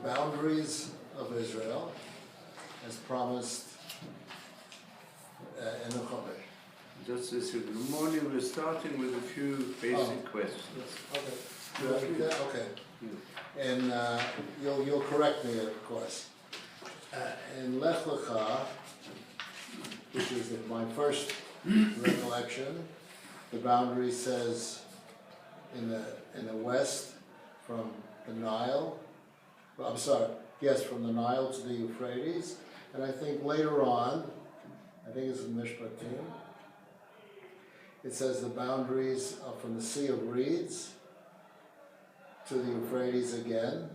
boundaries of Israel as promised in the Chumash. Just this morning we're starting with a few basic questions. Okay. Okay. And you'll correct me, of course. In Lech Lecha, which is my first recollection, the boundary says in the west from the Nile. Well, I'm sorry. Yes, from the Nile to the Euphrates, and I think later on, I think it's in Mishpatim, it says the boundaries are from the Sea of Reeds to the Euphrates again,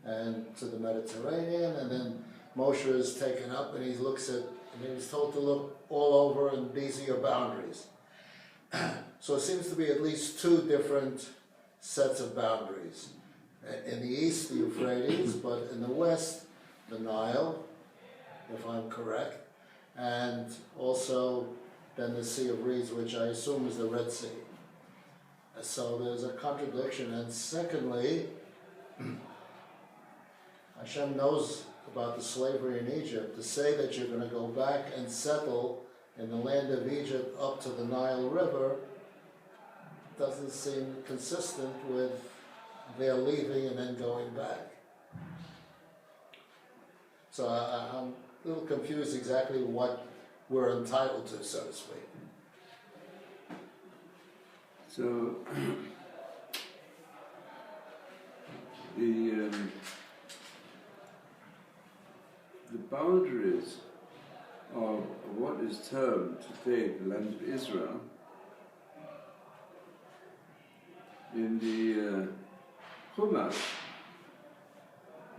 and to the Mediterranean, and then Moshe is taken up and he looks at, and he's told to look all over, and these are your boundaries. So it seems to be at least two different sets of boundaries. In the east, the Euphrates, but in the west, the Nile, if I'm correct, and also then the Sea of Reeds, which I assume is the Red Sea. So there's a contradiction. And secondly, Hashem knows about the slavery in Egypt. To say that you're going to go back and settle in the land of Egypt up to the Nile River doesn't seem consistent with their leaving and then going back. So I'm a little confused exactly what we're entitled to, so to speak. So the boundaries of what is termed today the land of Israel in the Chumash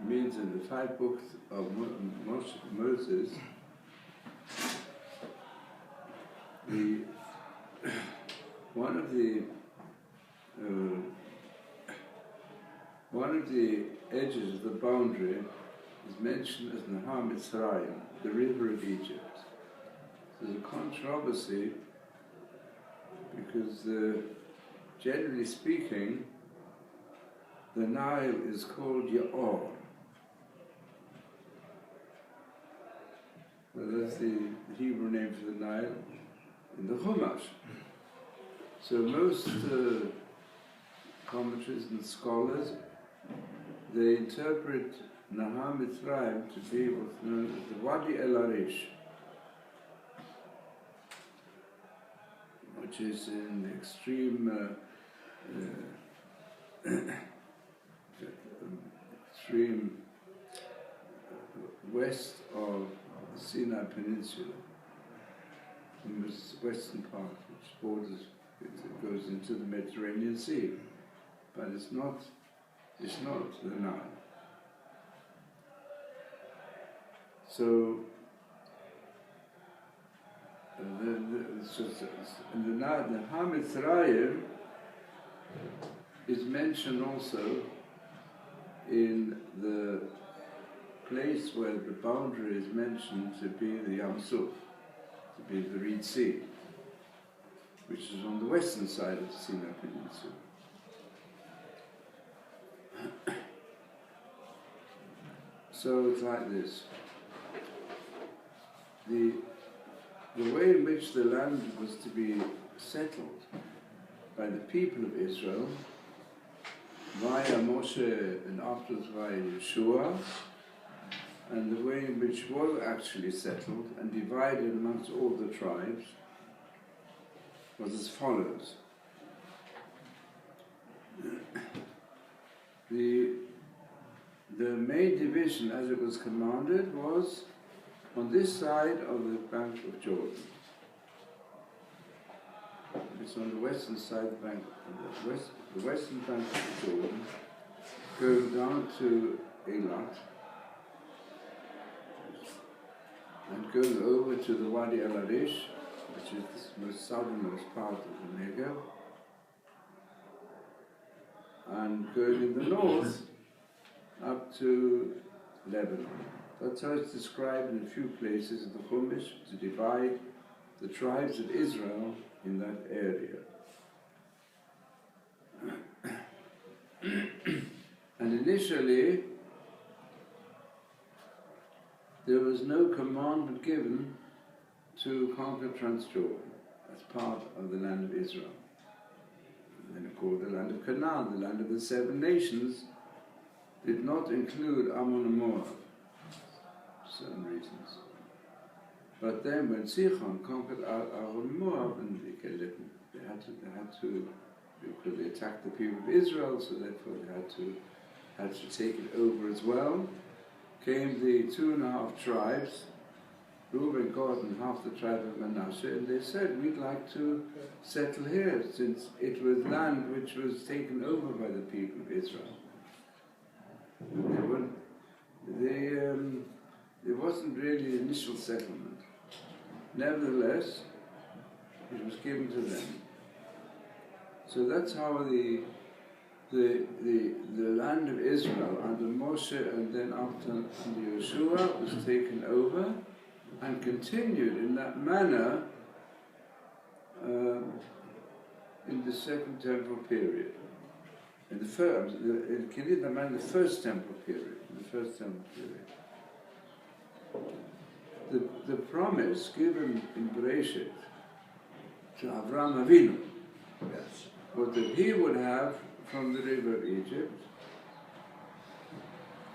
means in the 5 books of Moses, one of the edges of the boundary is mentioned as Nahar Mitzrayim, the river of Egypt. There's a controversy because generally speaking, the Nile is called Yaor. That's the Hebrew name for the Nile in the Chumash. So most commentators and scholars, they interpret Nahar Mitzrayim to be what's known as the Wadi El Arish, which is in the extreme west of the Sinai Peninsula, in the western part, which borders, it goes into the Mediterranean Sea, but it's not the Nile. So the Nahar Mitzrayim is mentioned also in the place where the boundary is mentioned to be the Yam Suf, to be the Reed Sea, which is on the western side of the Sinai Peninsula. So it's like this. The way in which the land was to be settled by the people of Israel via Moshe and afterwards via Yeshua, and the way in which it was actually settled and divided amongst all the tribes was as follows. The main division, as it was commanded, was on this side of the bank of Jordan. It's on the western side of the bank, the western bank of Jordan, going down to Eilat, and going over to the Wadi El Arish, which is the most southernmost part of the Negev, and going in the north up to Lebanon. That's how it's described in a few places in the Chumash, to divide the tribes of Israel in that area. And initially, there was no commandment given to conquer Transjordan as part of the land of Israel. And then called the land of Canaan, the land of the 7 nations, did not include Ammon and Moab, for certain reasons. But then when Sichon conquered Ammon and Moab, and they had to, because they attacked the people of Israel, so therefore they had to take it over as well. Came the 2.5 tribes, Reuben, Gad, and half the tribe of Manasseh, and they said, we'd like to settle here, since it was land which was taken over by the people of Israel. There wasn't really initial settlement. Nevertheless, it was given to them. So that's how the land of Israel under Moshe and then after under Yeshua was taken over and continued in that manner in the Second Temple period. In the first, Temple period. The promise given in Bereshit to Avraham Avinu, Yes. was that he would have from the river of Egypt.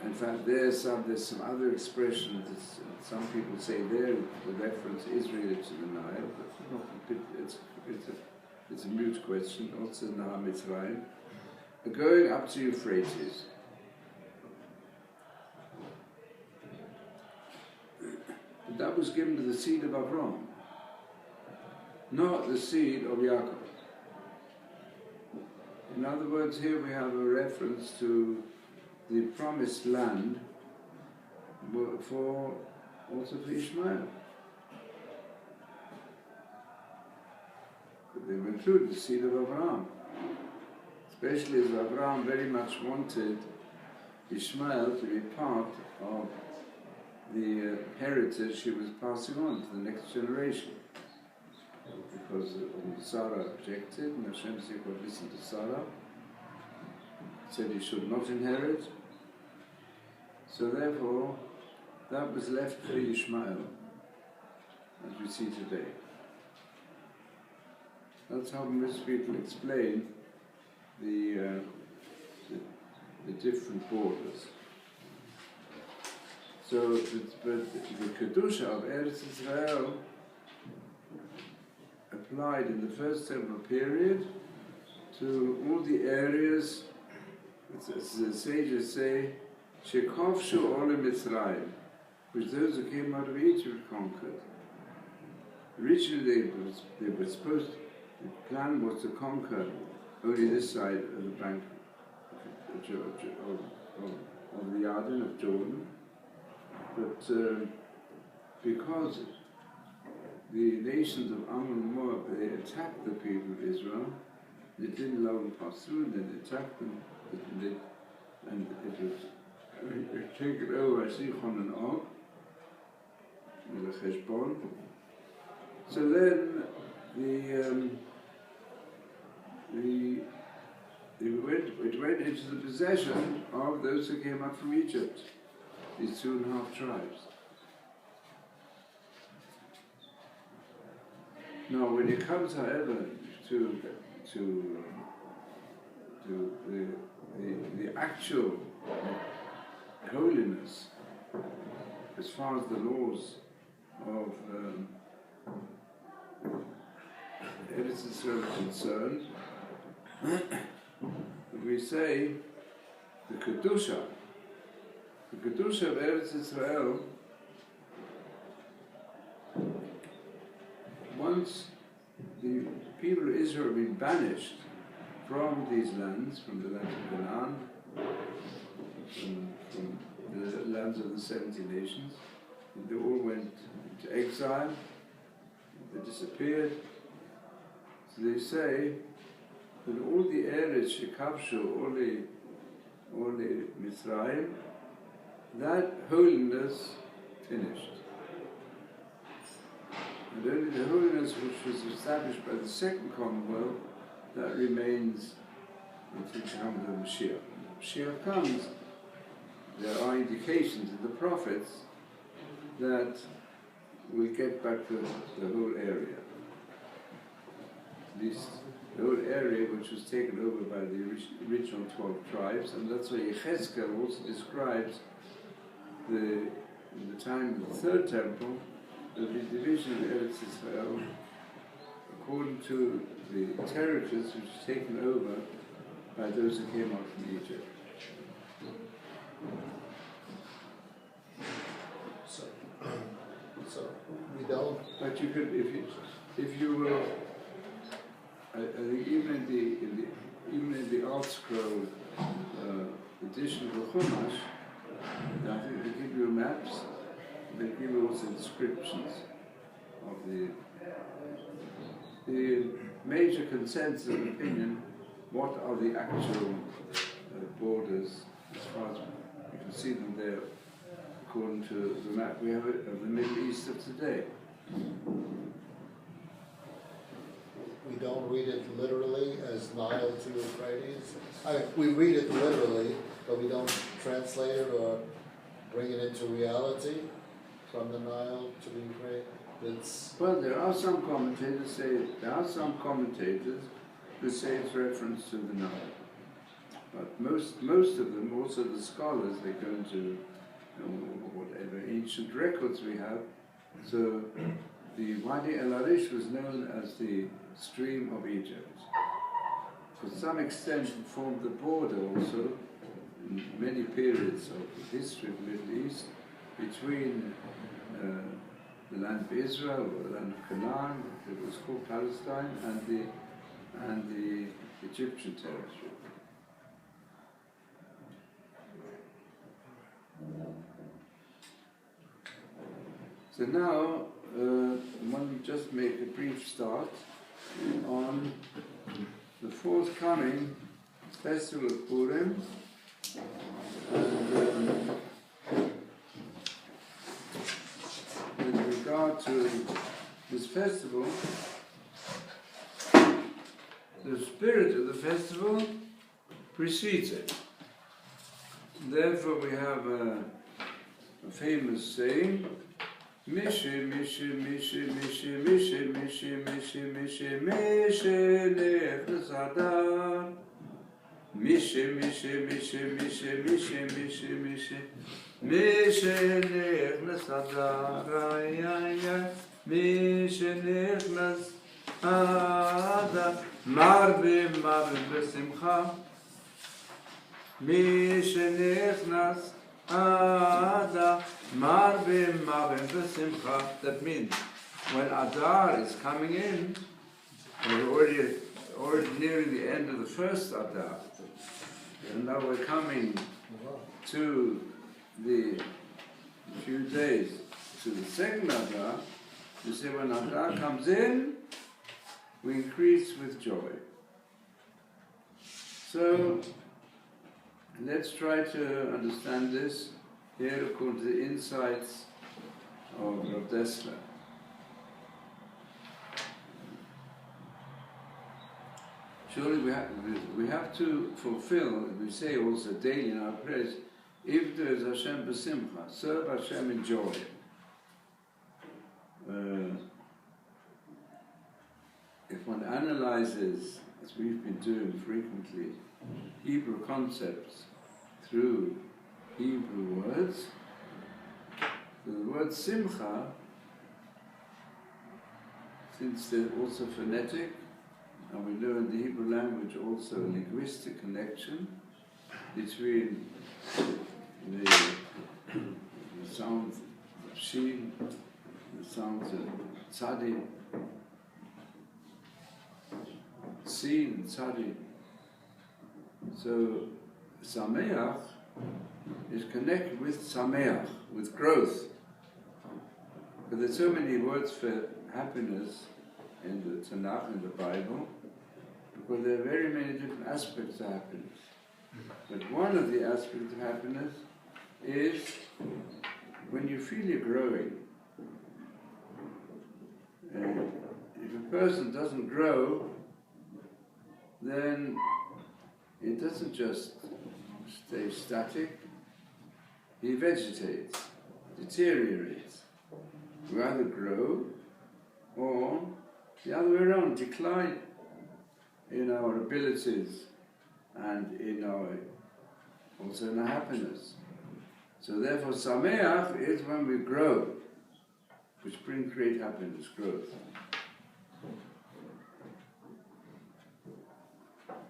In fact, there's some other expressions. Some people say there the reference Israel to the Nile, but it's a mute question. Also, Nahal Mitzrayim, going up to Euphrates. That was given to the seed of Abraham, not the seed of Yaakov. In other words, here we have a reference to the promised land also for Ishmael. But they will include the seed of Abraham, especially as Abraham very much wanted Ishmael to be part of the heritage he was passing on to the next generation. Because Sarah objected, and Hashem said, well, listen to Sarah, said he should not inherit. So therefore, that was left for Ishmael, as we see today. That's how most people explain the different borders. So, but the Kedusha of Eretz Israel applied in the First Temple period to all the areas, as the sages say, Shekovshu Olim Mitzrayim, which those who came out of Egypt conquered. Originally they were supposed to, the plan was to conquer only this side of the bank of the Yarden, of Jordan, but because the nations of Ammon and Moab, they attacked the people of Israel, they didn't allow them to pass through, and then they attacked them, and it was taken over by Sichon and Og, with the Cheshbon. So then it went into the possession of those who came up from Egypt, these 2.5 tribes. Now, when it comes, however, to the actual holiness, as far as the laws of Eretz Israel are concerned, we say the Kedusha of Eretz Israel, once the people of Israel have been banished from these lands, from the land of Canaan, from the lands of the 70 nations, they all went into exile, they disappeared. So they say that all the areas, Shekavshu, all the Mitzrayim, that holiness finished. And only the holiness which was established by the Second Commonwealth, that remains until the coming of the Mashiach. When the Mashiach comes, there are indications in the prophets that we get back the whole area. At least the whole area which was taken over by the original 12 tribes, and that's why Yechezkel also describes in the time of the third temple, the division of Eretz Israel according to the territories which were taken over by those who came out from Egypt. So we don't. But you could, if you will, I think even in the Alt Scroll edition of the Chumash, I think they give you maps. They give you also descriptions of the major consensus of opinion. What are the actual borders, as far as you can see them there, according to the map we have of the Middle East of today. We don't read it literally as Nile to Euphrates. We read it literally, but we don't translate it or bring it into reality from the Nile to the Euphrates. Well, there are some commentators who say it's reference to the Nile. But most of them, also the scholars, they go into whatever ancient records we have. So the Wadi El Arish was known as the stream of Egypt. To some extent it formed the border also in many periods of the history of the Middle East between the land of Israel, or the land of Canaan, it was called Palestine, and the Egyptian territory. So now, one just make a brief start on the forthcoming festival of Purim, and with regard to this festival, the spirit of the festival precedes it. Therefore we have a famous saying, Mishe, Mishe, Mishe, Mishe, Mishe, Mishe, Mishe, Mishe, Mishe, Nechnas Adar. Mishe, Mishe, Mishe, Mishe, Mishe, Mishe, Mishe, Mishe, Nechnas Adar. Ay, ay, ay. Mishe, Nechnas Adar. Marbe, Marbe, Besimcha. Mishe, Nechnas Adar. Marbe, Marbe, Besimcha. That means when Adar is coming in, we're already nearing the end of the first Adar, and now we're coming to the few days to the second Adar. You see, when Adar comes in, we increase with joy. So let's try to understand this here according to the insights of Rav Dessler. Surely we have to fulfill, we say also daily in our prayers, if there is Hashem b'simcha, serve Hashem in joy. If one analyzes, as we've been doing frequently, Hebrew concepts through Hebrew words, the word simcha, since they're also phonetic, and we know in the Hebrew language also a linguistic connection between the sounds of shin, the sounds of tzadi, sin and tzadi. So sameach is connected with sameach, with growth. But there's so many words for happiness in the Tanakh, in the Bible, because there are very many different aspects of happiness. But one of the aspects of happiness is when you feel you're growing. If a person doesn't grow, then it doesn't just stay static, he vegetates, deteriorates. We either grow or the other way around, decline in our abilities and also in our happiness. So therefore, Sameach is when we grow, which brings great happiness, growth.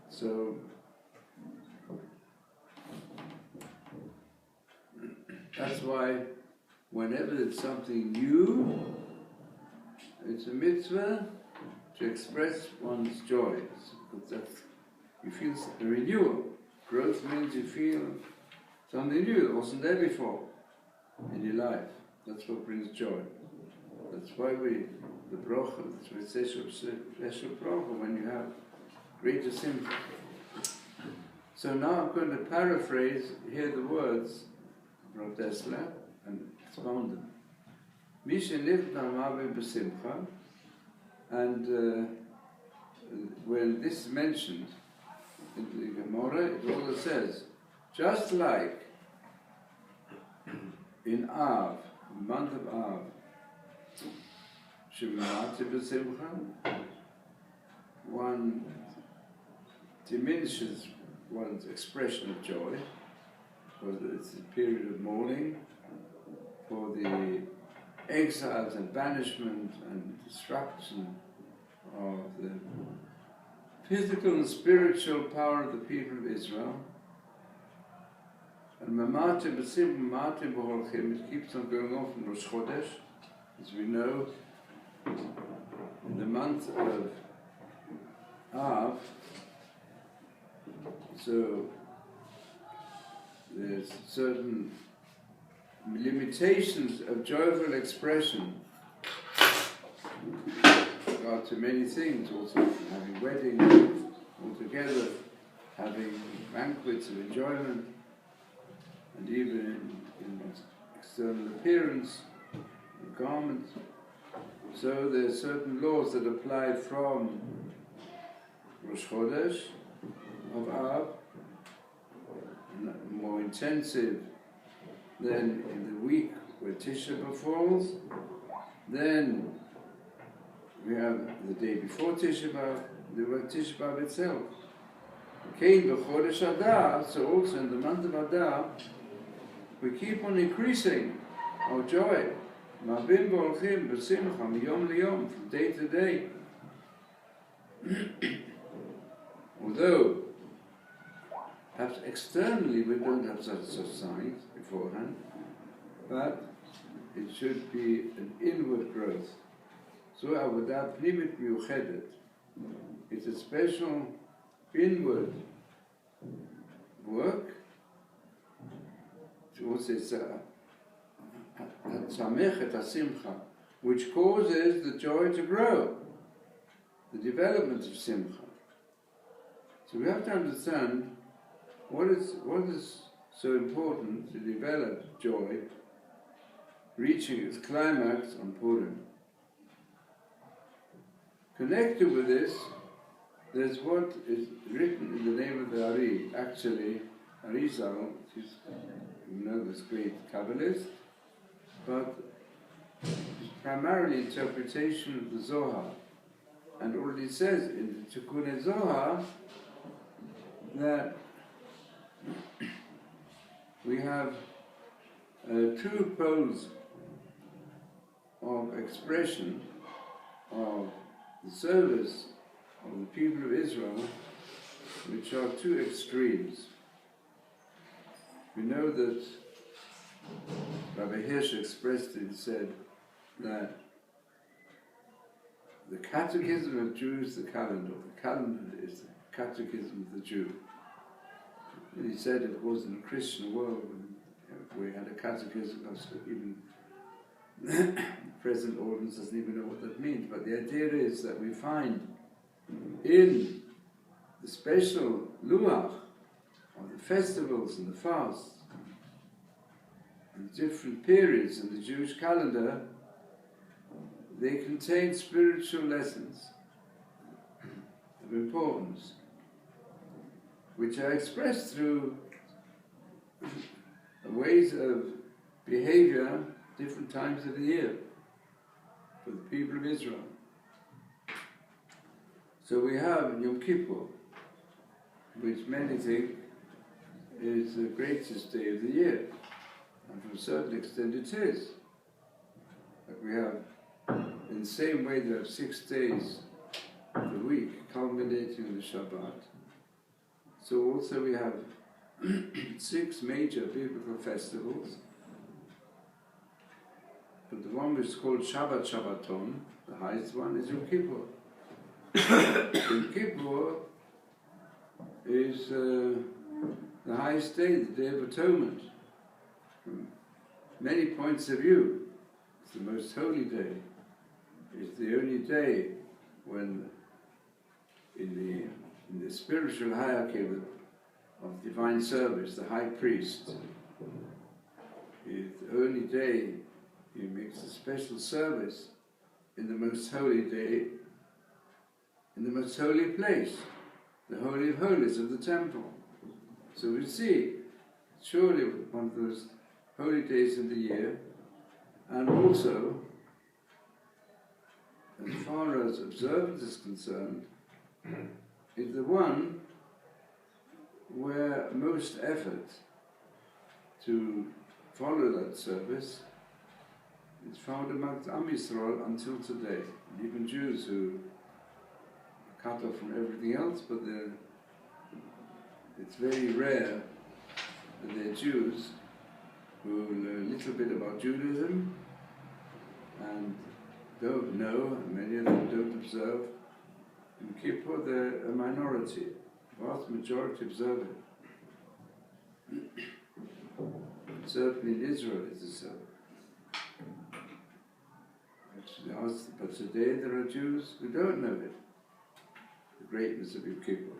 So that's why whenever it's something new, it's a mitzvah to express one's joy. Because that's, you feel a renewal. Growth means you feel something new that wasn't there before in your life. That's what brings joy. That's why the bracha, that's why it says special bracha, when you have greater simcha. So now I'm going to paraphrase here the words from Tesla and expound them. Misha nifta mabe b'simcha, and when this is mentioned in the Gemara, it also says, just like in Av, the month of Av, Shemati b'simcha, one diminishes one's expression of joy, because it's a period of mourning for the exiles and banishment and destruction of the physical and spiritual power of the people of Israel. And Mamatim B'sim, Mamatim B'holchim, it keeps on going on from Rosh Chodesh, as we know, in the month of Av. So there's certain limitations of joyful expression regard to many things, also having weddings altogether, having banquets of enjoyment, and even in external appearance, garments. So there are certain laws that apply from Rosh Chodesh of Av, more intensive than in the week where Tisha B'Av falls. Then we have the day before Tisha B'Av, the Tisha B'Av itself. Kain b'chodesh Adar, so also in the month of Adar, we keep on increasing our joy. Ma'abim v'olchim b'simcha miyom liyom, from day to day. Although perhaps externally we don't have such signs beforehand, but it should be an inward growth. So avodah pnimit miyuchedet. It's a special inward work. Which causes the joy to grow, the development of simcha. So we have to understand what is so important to develop joy, reaching its climax on Purim. Connected with this, there's what is written in the name of the Ari. Actually, Arizal, which is, you know, this great Kabbalist, but it's primarily interpretation of the Zohar. And already says in the Tikkun Zohar that we have two poles of expression of the service of the people of Israel, which are two extremes. We know that Rabbi Hirsch expressed it, said that the catechism of Jews, the calendar is the catechism of the Jew. And he said it was in the Christian world, we had a catechism, even the present audience doesn't even know what that means, but the idea is that we find in the special luach of the festivals and the fasts and different periods in the Jewish calendar, they contain spiritual lessons of importance, which are expressed through ways of behavior different times of the year for the people of Israel. So we have Yom Kippur, which many think is the greatest day of the year, and to a certain extent it is. But we have, in the same way there are 6 days of the week culminating in the Shabbat, so also we have 6 major biblical festivals. But the one which is called Shabbat Shabbaton, the highest one, is Yom Kippur. Yom Kippur is the highest day, the Day of Atonement. From many points of view, it's the most holy day. It's the only day when, in the spiritual hierarchy of divine service, the high priest is the only day he makes a special service in the most holy day, in the most holy place, the Holy of Holies of the temple. So we see, surely one of those holy days in the year, and also, as far as observance is concerned, is the one where most effort to follow that service is found amongst Am Yisrael until today. And even Jews who are cut off from everything else, but it's very rare that they're Jews who know a little bit about Judaism and don't know, and many of them don't observe. In Kippur they're a minority. The vast majority observe it. Certainly in Israel it is so. But today there are Jews who don't know it, the greatness of Yom Kippur.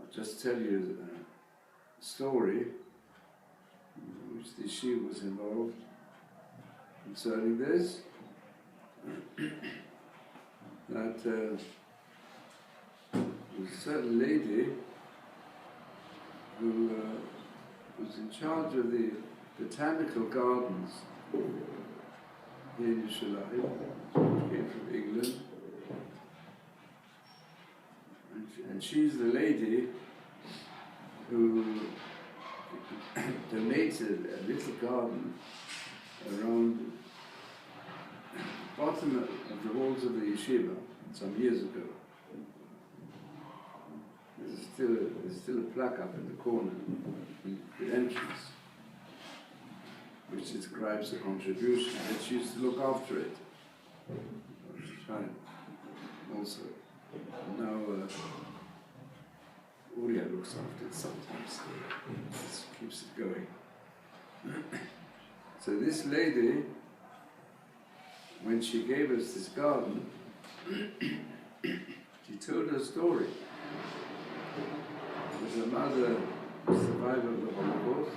I'll just tell you a story in which the yeshiva was involved concerning this. That there was a certain lady who was in charge of the botanical gardens here in Yerushalayim. She came from England, and she's the lady who donated a little garden around the bottom of the walls of the yeshiva some years ago. There's still a plaque up in the corner, in the entrance, which describes the contribution, and she used to look after it. Fine. Also. Now, Uriah looks after it sometimes. Just keeps it going. So this lady, when she gave us this garden, she told her story. Her mother was a survivor of the Holocaust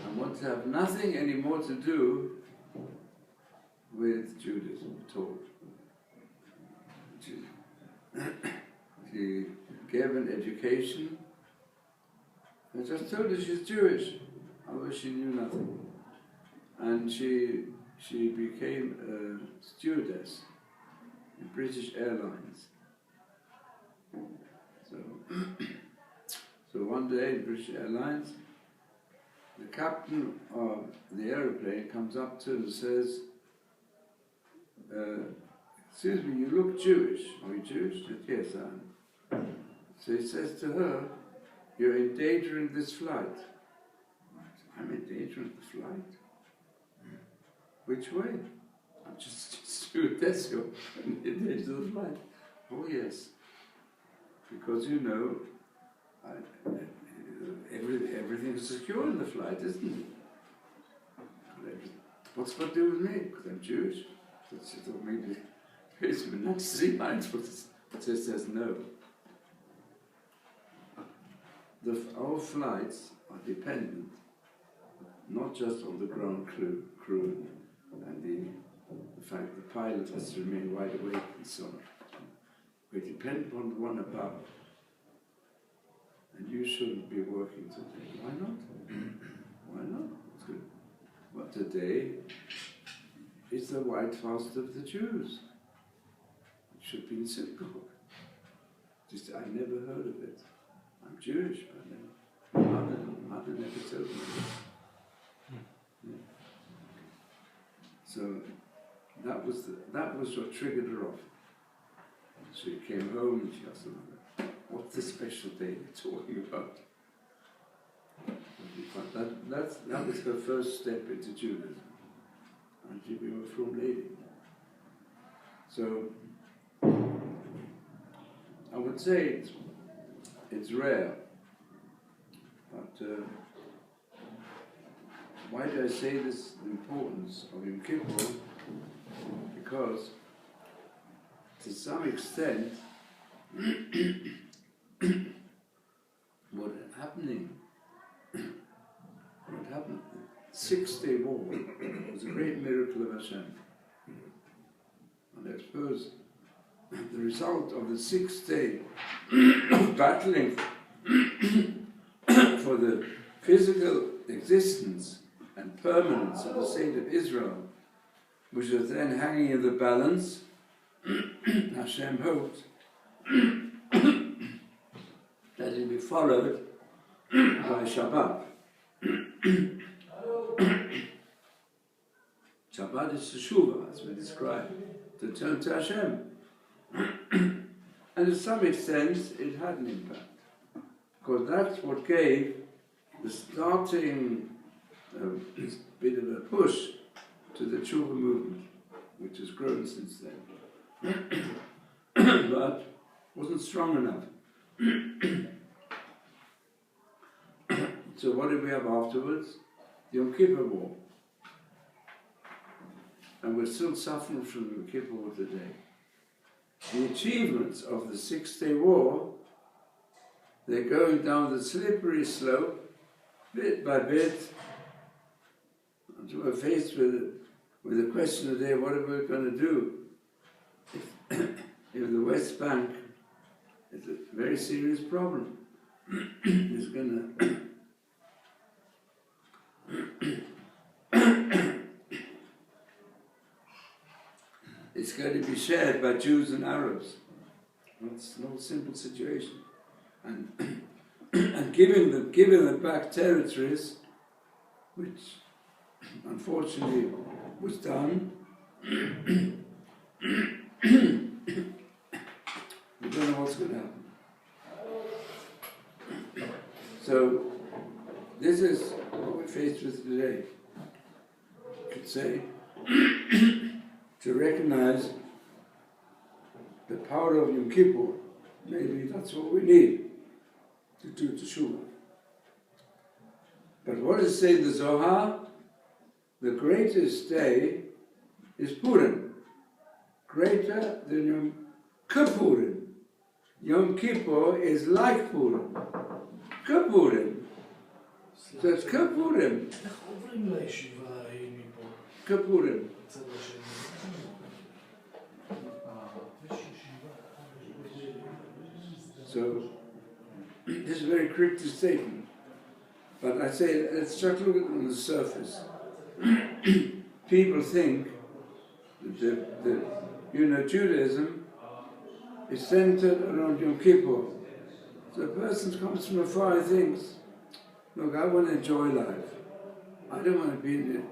and wanted to have nothing any more to do with Judaism at all. She gave an education. I just told her she's Jewish, although she knew nothing. And she became a stewardess in British Airlines. So one day in British Airlines, the captain of the aeroplane comes up to her and says, excuse me, you look Jewish. Are you Jewish? She said, yes, I am. So he says to her, you're endangering this flight. I'm endangering the flight? Which way? I'm just stewardess, you're endangering the flight. Oh yes. Because you know, everything is secure in the flight, isn't it? What's got to do with me? Because I'm Jewish. So she thought maybe it's been not to see mine, but it says no. Our flights are dependent not just on the ground crew and the fact the pilot has to remain wide awake and so on. We depend on the one above. And you shouldn't be working today. Why not? Why not? It's good. But today, it's the white fast of the Jews. It should be in synagogue. Just, I never heard of it. I'm Jewish, but mother never told me. Yeah. So that was what triggered her off. She came home and she asked her mother, "What's the special day you're talking about?" That was her first step into Judaism, and she became a frum lady. So I would say it's rare, but why do I say this? The importance of Yom Kippur, because to some extent, what happened, the 6-day war was a great miracle of Hashem. And I suppose the result of the 6-day of battling for the physical existence and permanence of the state of Israel, which was then hanging in the balance, Hashem hoped that it would be followed by Shabbat. Shabbat is teshuvah, as we described, to turn to Hashem. And to some extent, it had an impact, because that's what gave the starting bit of a push to the tshuva movement, which has grown since then. But wasn't strong enough. So what did we have afterwards? The Yom Kippur War. And we're still suffering from Yom Kippur War today. The achievements of the 6-day war, they're going down the slippery slope, bit by bit, until we're faced with the question today, what are we going to do if the West Bank is a very serious problem? It's going to it's going to be shared by Jews and Arabs. It's no simple situation, and and giving them back territories, which unfortunately was done. We don't know what's going to happen. So this is what we're faced with today. You could say to recognize the power of Yom Kippur. Maybe that's what we need to do teshuvah. But what does it say in the Zohar? The greatest day is Purim, greater than Yom Kippurim. Yom Kippur is like Purim. Kippurim. So it's Kippurim. Kippurim. So this is a very critical statement. But I say, let's just look at it on the surface. People think that Judaism is centered around Yom Kippur. So a person comes from afar and thinks, look, I want to enjoy life. I don't want to be in it.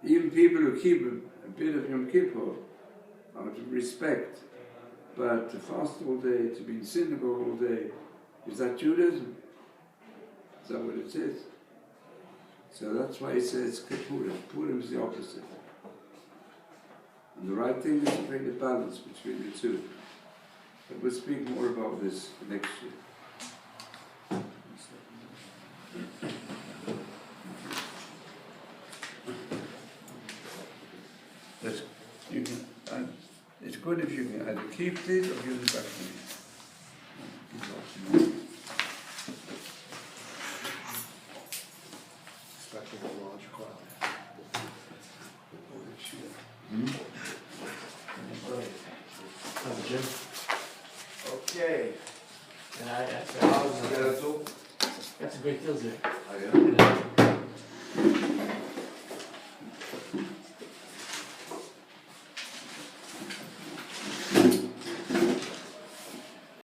Even people who keep a bit of Yom Kippur out of respect, but to fast all day, to be in synagogue all day, is that Judaism? Is that what it is? So that's why it says Purim. Purim is the opposite. And the right thing is to bring a balance between the two. But we'll speak more about this next year. It's good if you can either keep this or give it back to me. Expecting a large crowd. Okay. And I asked, how's the That's a great deal, Zach. Oh, yeah?